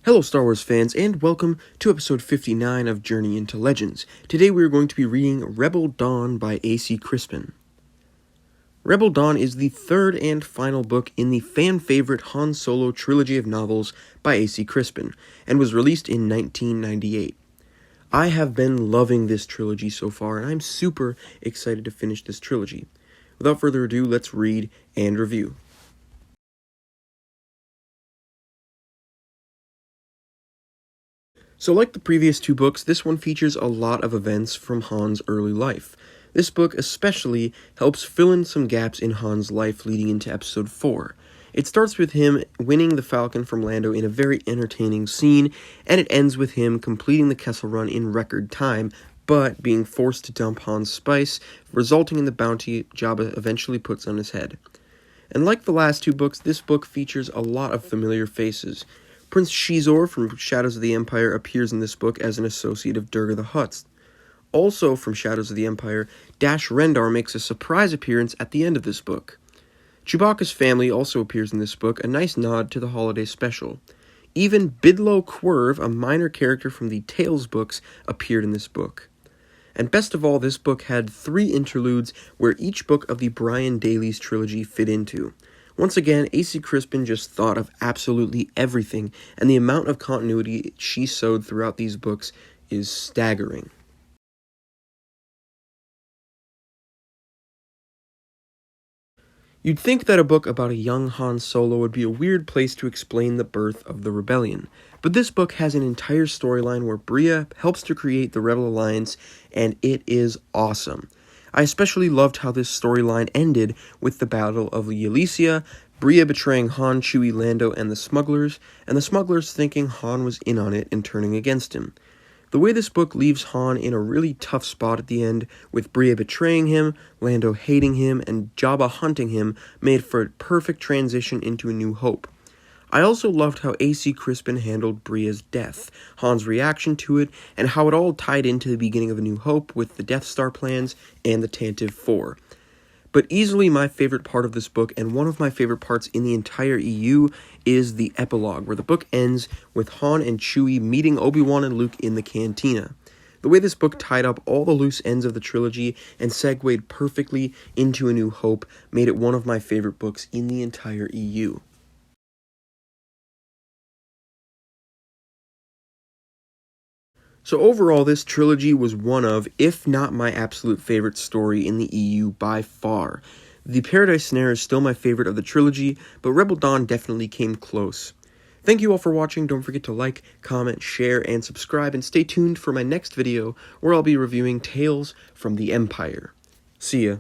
Hello Star Wars fans, and welcome to episode 59 of Journey into Legends. Today we are going to be reading Rebel Dawn by A.C. Crispin. Rebel Dawn is the third and final book in the fan-favorite Han Solo trilogy of novels by A.C. Crispin, and was released in 1998. I have been loving this trilogy so far, and I'm super excited to finish this trilogy. Without further ado, let's read and review. So like the previous two books, this one features a lot of events from Han's early life. This book especially helps fill in some gaps in Han's life leading into episode 4. It starts with him winning the Falcon from Lando in a very entertaining scene, and it ends with him completing the Kessel Run in record time, but being forced to dump Han's spice, resulting in the bounty Jabba eventually puts on his head. And like the last two books, this book features a lot of familiar faces. Prince Shizor from Shadows of the Empire appears in this book as an associate of Durga the Hutt. Also from Shadows of the Empire, Dash Rendar makes a surprise appearance at the end of this book. Chewbacca's family also appears in this book, a nice nod to the holiday special. Even Bidlo Quirv, a minor character from the Tales books, appeared in this book. And best of all, this book had 3 interludes where each book of the Brian Daley's trilogy fit into. Once again, A.C. Crispin just thought of absolutely everything, and the amount of continuity she sewed throughout these books is staggering. You'd think that a book about a young Han Solo would be a weird place to explain the birth of the rebellion, but this book has an entire storyline where Bria helps to create the Rebel Alliance, and it is awesome. I especially loved how this storyline ended with the Battle of Elysia, Bria betraying Han, Chewie, Lando, and the smugglers thinking Han was in on it and turning against him. The way this book leaves Han in a really tough spot at the end, with Bria betraying him, Lando hating him, and Jabba hunting him, made for a perfect transition into A New Hope. I also loved how A.C. Crispin handled Bria's death, Han's reaction to it, and how it all tied into the beginning of A New Hope with the Death Star plans and the Tantive 4. But easily my favorite part of this book, and one of my favorite parts in the entire EU, is the epilogue, where the book ends with Han and Chewie meeting Obi-Wan and Luke in the cantina. The way this book tied up all the loose ends of the trilogy and segued perfectly into A New Hope made it one of my favorite books in the entire EU. So overall, this trilogy was one of, if not my absolute favorite story in the EU by far. The Paradise Snare is still my favorite of the trilogy, but Rebel Dawn definitely came close. Thank you all for watching. Don't forget to like, comment, share, and subscribe, and stay tuned for my next video where I'll be reviewing Tales from the Empire. See ya.